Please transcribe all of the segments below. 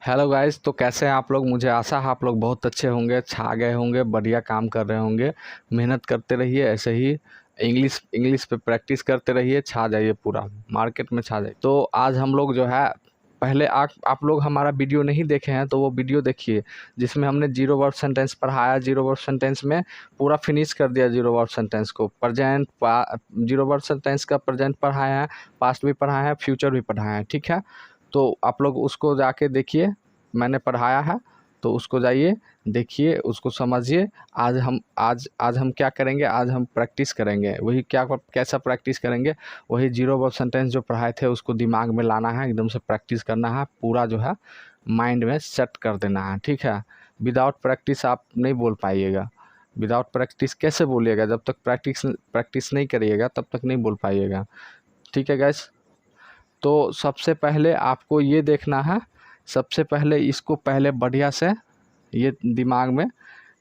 Hello guys. तो कैसे हैं आप लोग? मुझे आशा है आप लोग बहुत अच्छे होंगे, छा गए होंगे, बढ़िया काम कर रहे होंगे। मेहनत करते रहिए ऐसे ही। इंग्लिश इंग्लिश पे प्रैक्टिस करते रहिए, छा जाइए, पूरा मार्केट में छा जाइए। तो आज हम लोग जो है, पहले आप लोग हमारा वीडियो नहीं देखे हैं तो वो वीडियो देखिए, जिसमें हमने जीरो वर्ड सेंटेंस पढ़ाया। जीरो वर्ड सेंटेंस में पूरा फिनिश कर दिया जीरो वर्ड सेंटेंस को। जीरो वर्ड सेंटेंस का प्रेजेंट पढ़ाया है, पास्ट भी पढ़ाया है, फ्यूचर भी पढ़ाया है। ठीक है, तो आप लोग उसको जाके देखिए, मैंने पढ़ाया है तो उसको जाइए देखिए, उसको समझिए। आज हम क्या करेंगे? आज हम प्रैक्टिस करेंगे। वही कैसा प्रैक्टिस करेंगे? वही जीरो वर्ड सेंटेंस जो पढ़ाए थे उसको दिमाग में लाना है, एकदम से प्रैक्टिस करना है, पूरा जो है माइंड में सेट कर देना है। ठीक है, विदाउट प्रैक्टिस आप नहीं बोल पाइएगा। विदाउट प्रैक्टिस कैसे बोलिएगा? जब तक प्रैक्टिस नहीं करिएगा तब तक नहीं बोल पाइएगा। ठीक है गैस, तो सबसे पहले आपको ये देखना है, सबसे पहले इसको पहले बढ़िया से ये दिमाग में,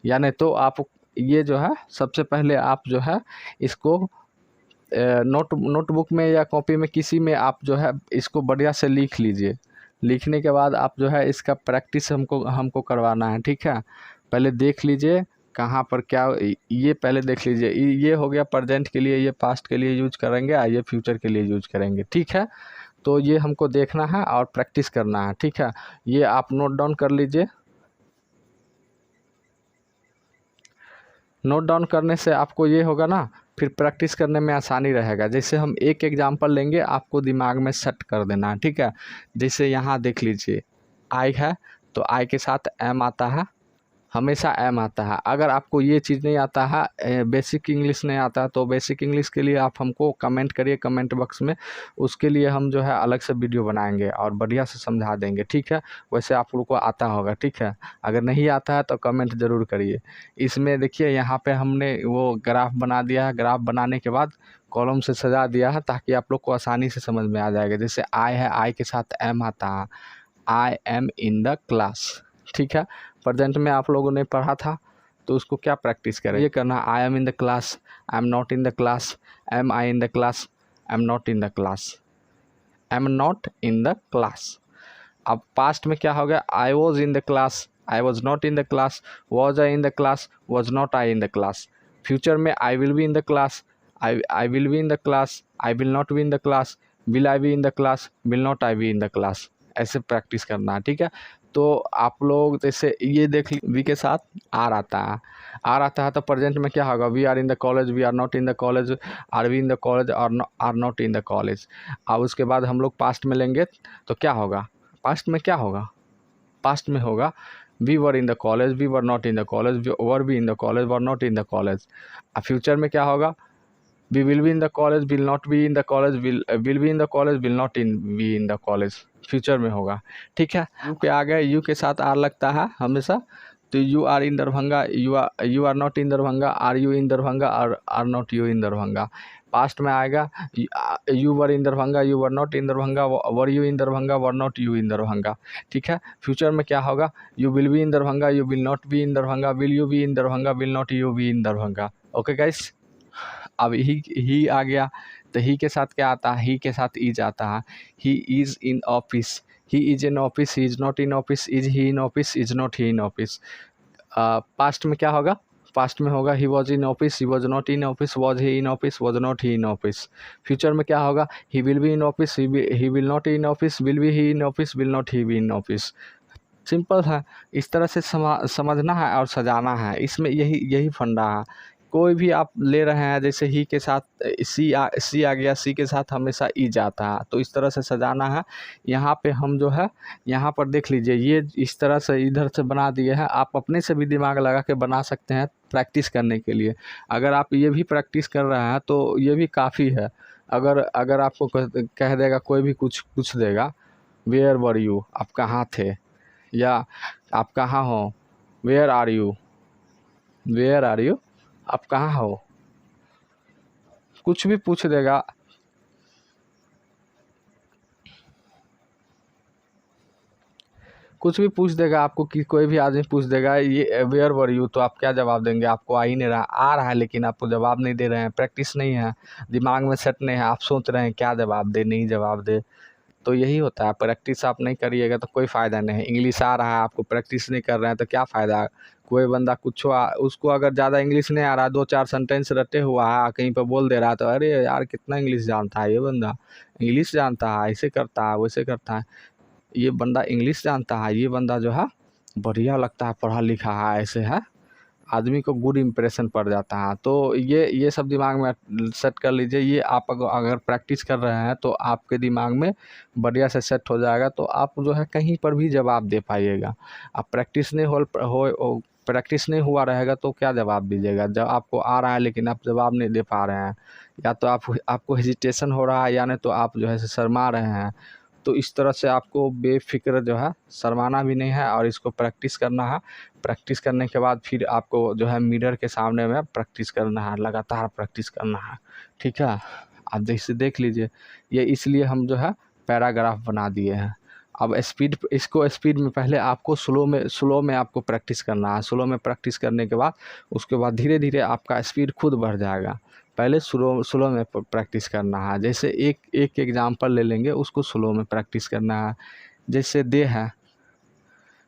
यानी तो आप ये जो है सबसे पहले आप जो है इसको नोटबुक में या कॉपी में किसी में आप जो है इसको बढ़िया से लिख लीजिए। लिखने के बाद आप जो है इसका प्रैक्टिस हमको करवाना है। ठीक है, पहले देख लीजिए कहाँ पर क्या, ये पहले देख लीजिए। ये हो गया प्रेजेंट के लिए, ये पास्ट के लिए यूज करेंगे, ये फ्यूचर के लिए यूज करेंगे। ठीक है, तो ये हमको देखना है और प्रैक्टिस करना है। ठीक है, ये आप नोट डाउन कर लीजिए। नोट डाउन करने से आपको ये होगा ना, फिर प्रैक्टिस करने में आसानी रहेगा। जैसे हम एक एग्जांपल लेंगे, आपको दिमाग में सेट कर देना है। ठीक है, जैसे यहाँ देख लीजिए, आई है तो आई के साथ एम आता है, हमेशा एम आता है। अगर आपको ये चीज़ नहीं आता है, बेसिक इंग्लिश नहीं आता है, तो बेसिक इंग्लिश के लिए आप हमको कमेंट करिए कमेंट बॉक्स में। उसके लिए हम जो है अलग से वीडियो बनाएंगे और बढ़िया से समझा देंगे। ठीक है, वैसे आप लोग को आता होगा। ठीक है, अगर नहीं आता है तो कमेंट ज़रूर करिए। इसमें देखिए यहाँ पे हमने वो ग्राफ बना दिया है। ग्राफ बनाने के बाद कॉलम से सजा दिया है ताकि आप लोग को आसानी से समझ में आ जाएगा। जैसे आई है, आई के साथ एम आता है, आई एम इन द क्लास। ठीक है, प्रेजेंट में आप लोगों ने पढ़ा था तो उसको क्या प्रैक्टिस करें? ये करना, I am in the class, I am not in the class, am I in the class, I am not in the class, I am not in the class. अब पास्ट में क्या हो गया? I was in the class, I was not in the class, was I in the class, was not I in the class. Future में I will be in the class, I will be in the class, I will not be in the class, will I B in the class, will not I B in the class. ऐसे practice करना है। ठीक है, तो आप लोग जैसे ये देख ली, वी के साथ आर आता है। आर आता है तो प्रेजेंट में क्या होगा? We are in the college, we are not in the college, are we in the college, are not in the college. अब उसके बाद हम लोग पास्ट में लेंगे तो क्या होगा? पास्ट में क्या होगा? पास्ट में होगा we were in the college, we were not in the college, were be in the college, were not in the college. अब फ्यूचर में क्या होगा? We will be in the college, will not be in the college, will be in the college, will not be in the college. Future में होगा। ठीक है, you पे आ गए, यू के साथ आर लगता है हमेशा। तो you are in Darbhanga, you are not in Darbhanga, are you in Darbhanga, are not you in Darbhanga. Past में आएगा you were in Darbhanga, you were not in Darbhanga, were you in Darbhanga, were not you in Darbhanga. ठीक है, फ्यूचर में क्या होगा? You will be in Darbhanga, you will not be in Darbhanga, will you be in Darbhanga, will not you be in Darbhanga. Okay guys, अब ही आ गया तो ही के साथ क्या आता है? ही के साथ इज आता है। He is in office, he is in office, he is not in office, is he in office, is not he in office. Past में क्या होगा? पास्ट में होगा he was in office, he was not in office, was he in office, was not he in office. Future में क्या होगा? He will be in office, he will not in office, will be he in office, will not he be in office. Simple है, इस तरह से समझना है और सजाना है। इसमें यही फंडा है। कोई भी आप ले रहे हैं, जैसे ही के साथ सी आ गया, सी के साथ हमेशा ई जाता है, तो इस तरह से सजाना है। यहाँ पे हम जो है, यहाँ पर देख लीजिए, ये इस तरह से इधर से बना दिए हैं। आप अपने से भी दिमाग लगा के बना सकते हैं प्रैक्टिस करने के लिए। अगर आप ये भी प्रैक्टिस कर रहे हैं तो ये भी काफ़ी है। अगर आपको कह देगा, कोई भी कुछ देगा, वेयर वर यू, आप कहाँ थे, या आप कहाँ हो, where are you, where are you, आप कहाँ हो, कुछ भी पूछ देगा। कुछ भी पूछ देगा आपको, कि कोई भी आदमी पूछ देगा ये वेयर वर यू, तो आप क्या जवाब देंगे? आपको आ ही नहीं रहा, आ रहा है लेकिन आपको जवाब नहीं दे रहे हैं, प्रैक्टिस नहीं है, दिमाग में सेट नहीं है, आप सोच रहे हैं क्या जवाब दे, नहीं जवाब दे। तो यही होता है, प्रैक्टिस आप नहीं करिएगा तो कोई फ़ायदा नहीं है। इंग्लिश आ रहा है आपको, प्रैक्टिस नहीं कर रहे हैं तो क्या फ़ायदा। कोई बंदा कुछ उसको अगर ज़्यादा इंग्लिश नहीं आ रहा, 2-4 सेंटेंस रटे हुआ है, कहीं पर बोल दे रहा है तो अरे यार कितना इंग्लिश जानता है ये बंदा, इंग्लिश जानता है, ऐसे करता है वैसे करता है। ये बंदा इंग्लिश जानता है, ये बंदा जो है बढ़िया लगता है, पढ़ा लिखा है, ऐसे है, आदमी को गुड इम्प्रेशन पड़ जाता है। तो ये सब दिमाग में सेट कर लीजिए। ये आप अगर प्रैक्टिस कर रहे हैं तो आपके दिमाग में बढ़िया से सेट हो जाएगा, तो आप जो है कहीं पर भी जवाब दे पाइएगा। अब प्रैक्टिस नहीं प्रैक्टिस नहीं हुआ रहेगा तो क्या जवाब दीजिएगा। जब आपको आ रहा है लेकिन आप जवाब नहीं दे पा रहे हैं, या तो आपको हेजिटेशन हो रहा है, या नहीं तो आप जो है शर्मा रहे हैं। तो इस तरह से आपको बेफ़िक्र जो है शर्माना भी नहीं है, और इसको प्रैक्टिस करना है। प्रैक्टिस करने के बाद फिर आपको जो है मिरर के सामने में प्रैक्टिस करना है, लगातार प्रैक्टिस करना है, ठीक है। आप जैसे देख लीजिए, ये इसलिए हम जो है पैराग्राफ बना दिए हैं। अब इसको स्पीड में पहले आपको स्लो में आपको प्रैक्टिस करना है। स्लो में प्रैक्टिस करने के बाद उसके बाद धीरे धीरे आपका स्पीड खुद बढ़ जाएगा। पहले स्लो में प्रैक्टिस करना है। जैसे एक एग्जांपल ले लेंगे, उसको स्लो में प्रैक्टिस करना है। जैसे दे है,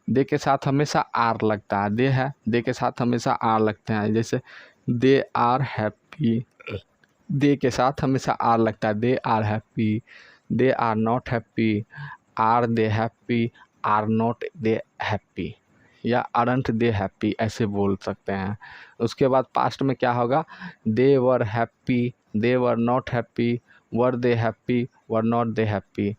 दे के साथ हमेशा आर लगता है, दे है, दे के साथ हमेशा आर लगते हैं। जैसे दे आर हैप्पी, दे के साथ हमेशा आर लगता है, they are happy, they are not happy, are they happy, are not they happy, या आरंट दे हैप्पी, ऐसे बोल सकते हैं। उसके बाद पास्ट में क्या होगा, they were happy, they were not happy, were they happy, were not they happy.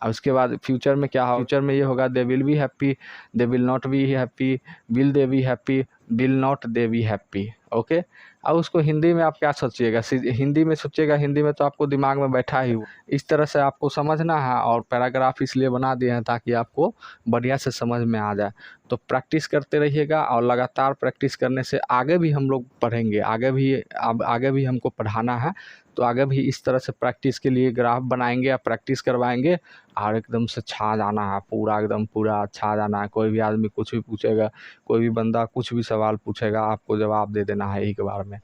और उसके बाद फ्यूचर में क्या होगा, फ्यूचर में ये होगा, they will be happy, they will not be happy, will they be happy, will not they be happy. Okay. अब उसको हिंदी में आप क्या सोचिएगा, हिंदी में सोचिएगा, हिंदी में तो आपको दिमाग में बैठा ही हो। इस तरह से आपको समझना है, और पैराग्राफ इसलिए बना दिए हैं ताकि आपको बढ़िया से समझ में आ जाए। तो प्रैक्टिस करते रहिएगा, और लगातार प्रैक्टिस करने से आगे भी हम लोग पढ़ेंगे, आगे भी हमको पढ़ाना है। तो आगे भी इस तरह से प्रैक्टिस के लिए ग्राफ बनाएंगे या प्रैक्टिस करवाएंगे, और एकदम से छा जाना है, पूरा एकदम पूरा छा जाना है। कोई भी आदमी कुछ भी पूछेगा, कोई भी बंदा कुछ भी सवाल पूछेगा, आपको जवाब दे देना है एक बार में।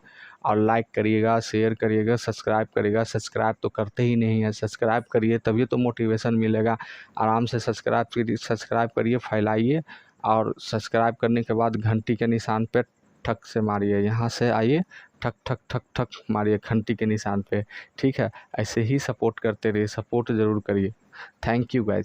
और लाइक करिएगा, शेयर करिएगा, सब्सक्राइब करिएगा। सब्सक्राइब तो करते ही नहीं है, सब्सक्राइब करिए तभी तो मोटिवेशन मिलेगा। आराम से सब्सक्राइब करिए, फैलाइए, और सब्सक्राइब करने के बाद घंटी के निशान पे ठक से मारिए, यहाँ से आइए, ठक ठक ठक ठक मारिए घंटी के निशान पे, ठीक है। ऐसे ही सपोर्ट करते रहिए, सपोर्ट ज़रूर करिए। Thank you guys.